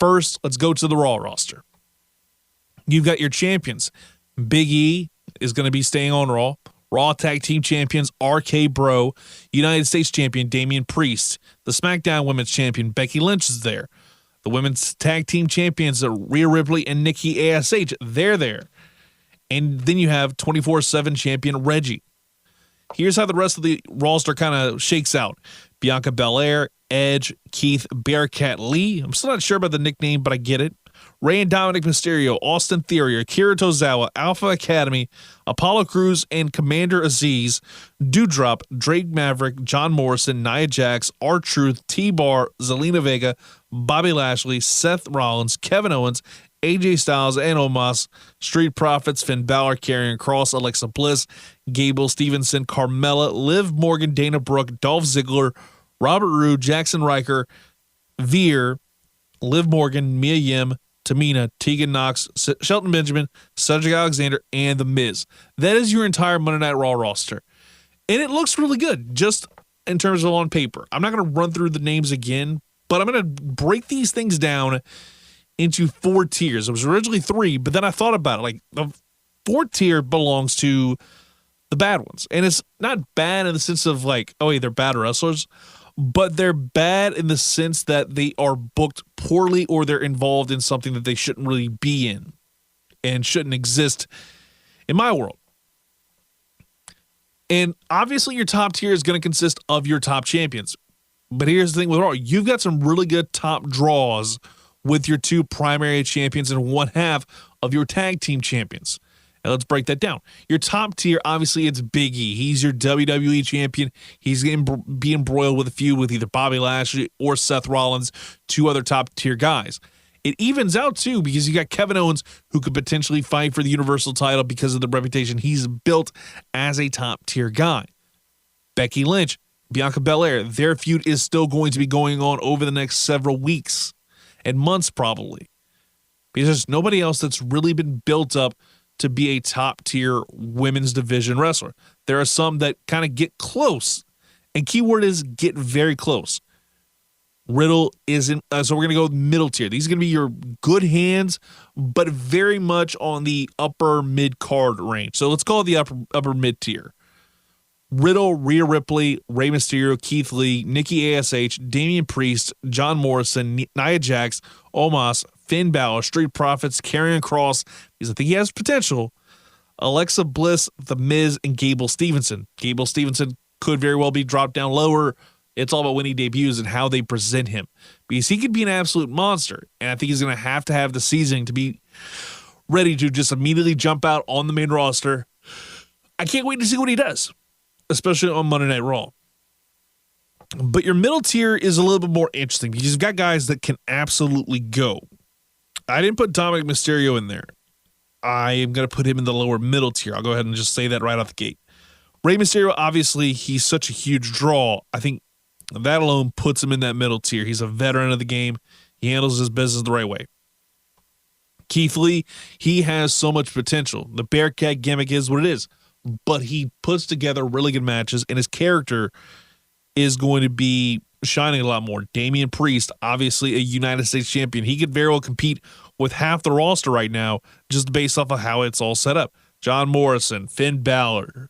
first, let's go to the Raw roster. You've got your champions. Big E is going to be staying on Raw. Raw Tag Team Champions RK Bro. United States Champion Damian Priest. The SmackDown Women's Champion Becky Lynch is there. The Women's Tag Team Champions Rhea Ripley and Nikki ASH, they're there. And then you have 24/7 Champion Reggie. Here's how the rest of the roster kind of shakes out. Bianca Belair, Edge, Keith Bearcat Lee. I'm still not sure about the nickname, but I get it. Rey and Dominic Mysterio, Austin Theory, Akira Tozawa, Alpha Academy, Apollo Crews, and Commander Aziz, Doudrop, Drake Maverick, John Morrison, Nia Jax, R-Truth, T-Bar, Zelina Vega, Bobby Lashley, Seth Rollins, Kevin Owens, AJ Styles, and Omos, Street Profits, Finn Balor, Karrion Kross, Alexa Bliss, Gable Stevenson, Carmella, Liv Morgan, Dana Brooke, Dolph Ziggler, Robert Roode, Jackson Riker, Veer, Liv Morgan, Mia Yim, Tamina, Tegan Knox, Shelton Benjamin, Cedric Alexander, and The Miz. That is your entire Monday Night Raw roster. And it looks really good, just in terms of on paper. I'm not going to run through the names again, but I'm going to break these things down into 4 tiers. It was originally 3, but then I thought about it. Like, the 4th tier belongs to the bad ones. And it's not bad in the sense of like, oh, yeah, they're bad wrestlers, but they're bad in the sense that they are booked poorly or they're involved in something that they shouldn't really be in and shouldn't exist in my world. And obviously your top tier is going to consist of your top champions. But here's the thing with Raw. You've got some really good top draws with your 2 primary champions and 1/2 of your tag team champions. And let's break that down. Your top tier, obviously, it's Big E. He's your WWE champion. He's going to be embroiled with a feud with either Bobby Lashley or Seth Rollins, 2 other top tier guys. It evens out, too, because you got Kevin Owens, who could potentially fight for the Universal title because of the reputation he's built as a top tier guy. Becky Lynch, Bianca Belair, their feud is still going to be going on over the next several weeks and months, probably, because there's nobody else that's really been built up to be a top-tier women's division wrestler. There are some that kind of get close, and keyword is get very close. Riddle isn't, so we're going to go middle tier. These are going to be your good hands, but very much on the upper mid-card range. So let's call it the upper mid-tier. Riddle, Rhea Ripley, Rey Mysterio, Keith Lee, Nikki ASH, Damian Priest, John Morrison, Nia Jax, Omos, Finn Balor, Street Profits, Karrion Kross, because I think he has potential, Alexa Bliss, The Miz, and Gable Stevenson. Gable Stevenson could very well be dropped down lower. It's all about when he debuts and how they present him, because he could be an absolute monster, and I think he's going to have the seasoning to be ready to just immediately jump out on the main roster. I can't wait to see what he does, especially on Monday Night Raw. But your middle tier is a little bit more interesting because you've got guys that can absolutely go. I didn't put Dominic Mysterio in there. I am going to put him in the lower middle tier. I'll go ahead and just say that right off the gate. Rey Mysterio, obviously, he's such a huge draw. I think that alone puts him in that middle tier. He's a veteran of the game. He handles his business the right way. Keith Lee, he has so much potential. The Bearcat gimmick is what it is, but he puts together really good matches, and his character is going to be shining a lot more. Damian Priest, obviously a United States champion. He could very well compete with half the roster right now just based off of how it's all set up. John Morrison, Finn Balor,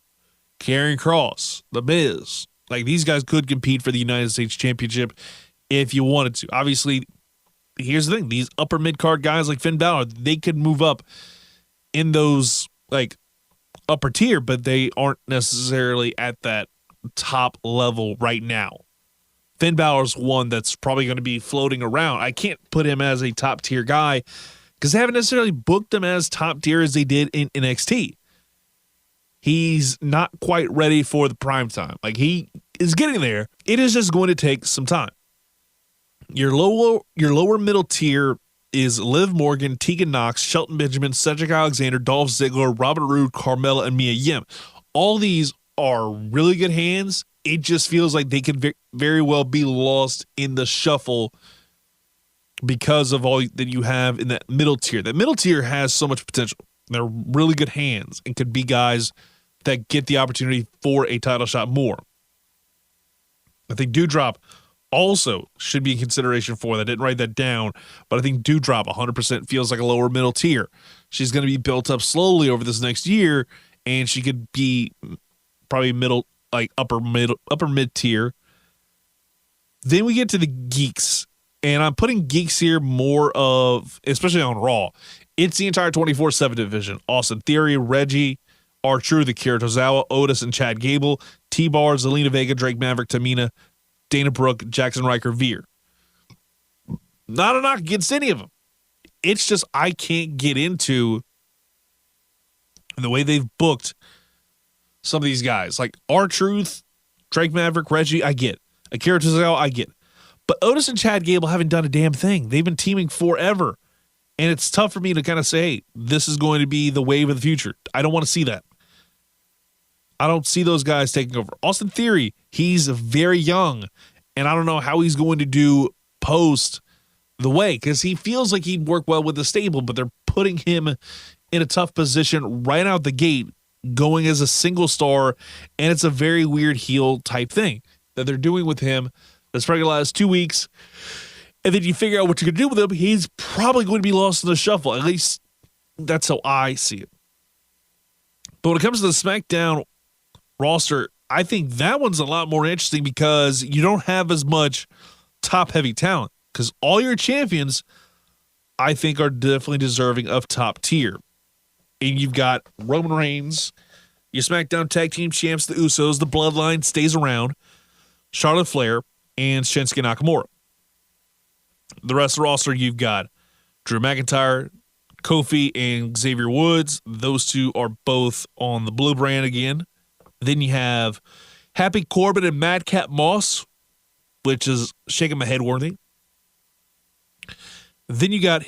Karrion Kross, The Miz. Like, these guys could compete for the United States Championship if you wanted to. Obviously, here's the thing. These upper mid-card guys like Finn Balor, they could move up in those, like, upper tier, but they aren't necessarily at that top level right now. Finn Balor's one that's probably going to be floating around. I can't put him as a top tier guy because they haven't necessarily booked him as top tier as they did in NXT. He's not quite ready for the prime time. Like, he is getting there. It is just going to take some time. Your lower middle tier is Liv Morgan, Tegan Knox, Shelton Benjamin, Cedric Alexander, Dolph Ziggler, Robert Roode, Carmella, and Mia Yim. All these are really good hands. It just feels like they could very well be lost in the shuffle because of all that you have in that middle tier. That middle tier has so much potential. They're really good hands and could be guys that get the opportunity for a title shot more. I think Doudrop also should be in consideration for that. I didn't write that down, but I think Dewdrop 100% feels like a lower middle tier. She's going to be built up slowly over this next year, and she could be probably middle, like upper mid tier. Then we get to the geeks, and I'm putting geeks here more of, especially on Raw. It's the entire 24/7 division. Austin Theory, Reggie, R-Truth, Akira Tozawa, Otis, and Chad Gable, T-Bar, Zelina Vega, Drake Maverick, Tamina, Dana Brooke, Jackson Riker, Veer. Not a knock against any of them. It's just I can't get into the way they've booked some of these guys. Like R-Truth, Drake Maverick, Reggie, I get. Akira Tozawa, I get. But Otis and Chad Gable haven't done a damn thing. They've been teaming forever. And it's tough for me to kind of say, hey, this is going to be the wave of the future. I don't want to see that. I don't see those guys taking over. Austin Theory, he's very young, and I don't know how he's going to do post the way, because he feels like he'd work well with the stable, but they're putting him in a tough position right out the gate, going as a single star, and it's a very weird heel type thing that they're doing with him. That's probably going to last 2 weeks, and then you figure out what you're going to do with him. He's probably going to be lost in the shuffle. At least that's how I see it. But when it comes to the SmackDown roster, I think that one's a lot more interesting because you don't have as much top-heavy talent, because all your champions, I think, are definitely deserving of top tier. And you've got Roman Reigns, your SmackDown Tag Team Champs, the Usos, the Bloodline stays around, Charlotte Flair, and Shinsuke Nakamura. The rest of the roster, you've got Drew McIntyre, Kofi, and Xavier Woods. Those two are both on the blue brand again. Then you have Happy Corbin and Madcap Moss, which is shaking my head worthy. Then you got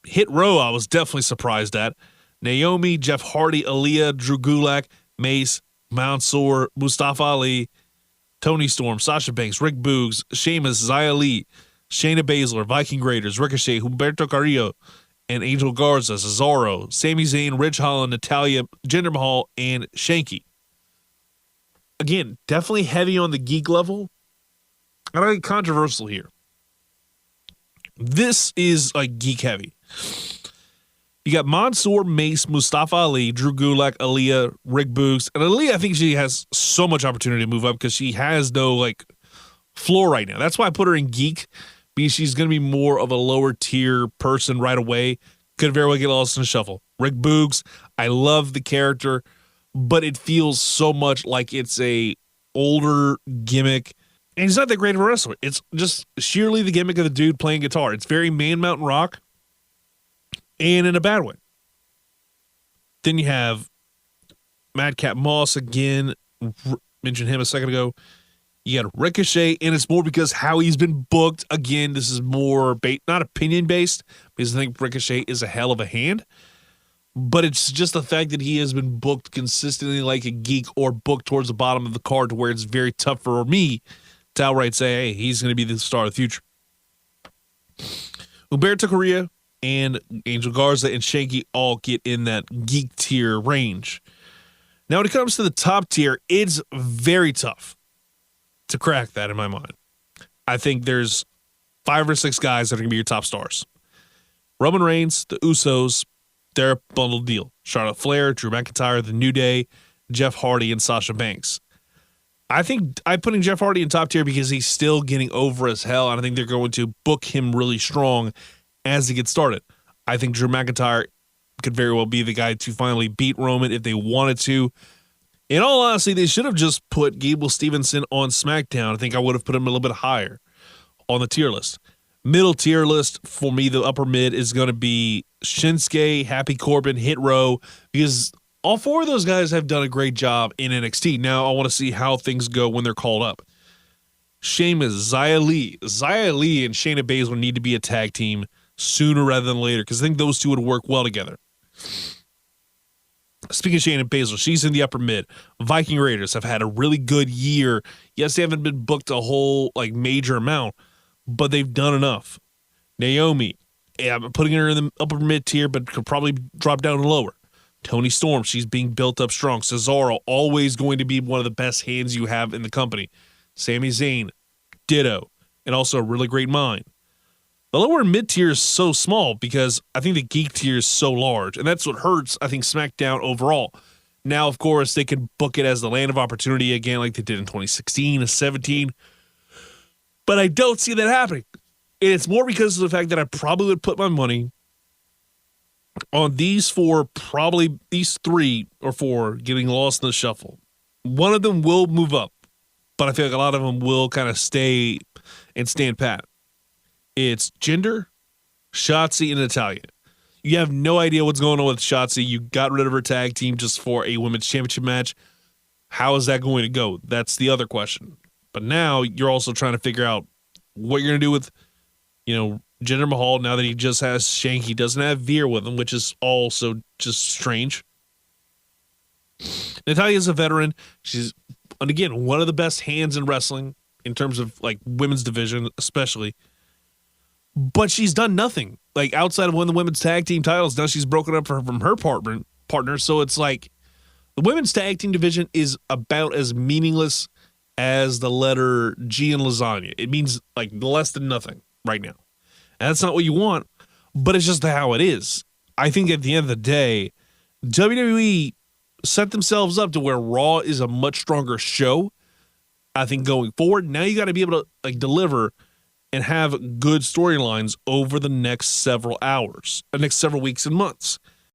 Hit Row, I was definitely surprised at. Naomi, Jeff Hardy, Aaliyah, Drew Gulak, Mace, Mansoor, Mustafa Ali, Tony Storm, Sasha Banks, Rick Boogs, Sheamus, Xia Li, Shayna Baszler, Viking Raiders, Ricochet, Humberto Carrillo, and Angel Garza, Cesaro, Sami Zayn, Ridge Holland, Natalya, Jinder Mahal, and Shanky. Again, definitely heavy on the geek level. I don't think controversial here. This is like geek heavy. You got Mansoor, Mace, Mustafa Ali, Drew Gulak, Aaliyah, Rick Boogs. And Aaliyah, I think she has so much opportunity to move up because she has no like floor right now. That's why I put her in geek, because she's going to be more of a lower tier person right away. Could very well get lost in the shuffle. Rick Boogs, I love the character, but it feels so much like it's a older gimmick. And he's not that great of a wrestler. It's just sheerly the gimmick of the dude playing guitar. It's very Man Mountain Rock, and in a bad way. Then you have Madcap Moss again. Mentioned him a second ago. You got Ricochet, and it's more because how he's been booked. Again, this is more not opinion-based, because I think Ricochet is a hell of a hand. But it's just the fact that he has been booked consistently like a geek, or booked towards the bottom of the card to where it's very tough for me to outright say, hey, he's going to be the star of the future. Humberto Carrillo and Angel Garza and Shanky all get in that geek tier range. Now, when it comes to the top tier, it's very tough to crack that in my mind. I think there's 5 or 6 guys that are going to be your top stars. Roman Reigns, the Usos, they're a bundled deal. Charlotte Flair, Drew McIntyre, The New Day, Jeff Hardy, and Sasha Banks. I think I'm putting Jeff Hardy in top tier because he's still getting over as hell, and I think they're going to book him really strong as he gets started. I think Drew McIntyre could very well be the guy to finally beat Roman if they wanted to. In all honesty, they should have just put Gable Stevenson on SmackDown. I think I would have put him a little bit higher on the tier list. Middle tier list for me, the upper mid is going to be Shinsuke, Happy Corbin, Hit Row, because all 4 of those guys have done a great job in NXT. Now I want to see how things go when they're called up. Sheamus, Xia Li and Shayna Baszler need to be a tag team sooner rather than later, because I think those two would work well together. Speaking of Shayna Baszler, she's in the upper mid. Viking Raiders have had a really good year. Yes, they haven't been booked a whole like major amount, but they've done enough. Naomi, I'm putting her in the upper mid tier, but could probably drop down lower. Tony Storm, she's being built up strong. Cesaro, always going to be one of the best hands you have in the company. Sami Zayn, ditto. and also a really great mind. The lower and mid tier is so small because I think the geek tier is so large, and that's what hurts, I think, SmackDown overall. Now, of course, they can book it as the land of opportunity again like they did in 2016 and 17, but I don't see that happening. And it's more because of the fact that I probably would put my money on these four, probably these 3 or 4 getting lost in the shuffle. One of them will move up, but I feel like a lot of them will kind of stay and stand pat. It's Jinder, Shotzi, and Natalya. You have no idea what's going on with Shotzi. You got rid of her tag team just for a women's championship match. How is that going to go? That's the other question. But now you're also trying to figure out what you're going to do with, Jinder Mahal now that he just has Shank. He doesn't have Veer with him, which is also just strange. Natalya's a veteran. She's, and again, one of the best hands in wrestling in terms of like women's division, especially. But she's done nothing. Like outside of winning the women's tag team titles, now she's broken up from her partner. So it's like the women's tag team division is about as meaningless as the letter G in lasagna. It means like less than nothing right now. And that's not what you want, but it's just how it is. I think at the end of the day, WWE set themselves up to where Raw is a much stronger show. I think going forward, now you got to be able to like deliver and have good storylines over the next several hours, the next several weeks and months.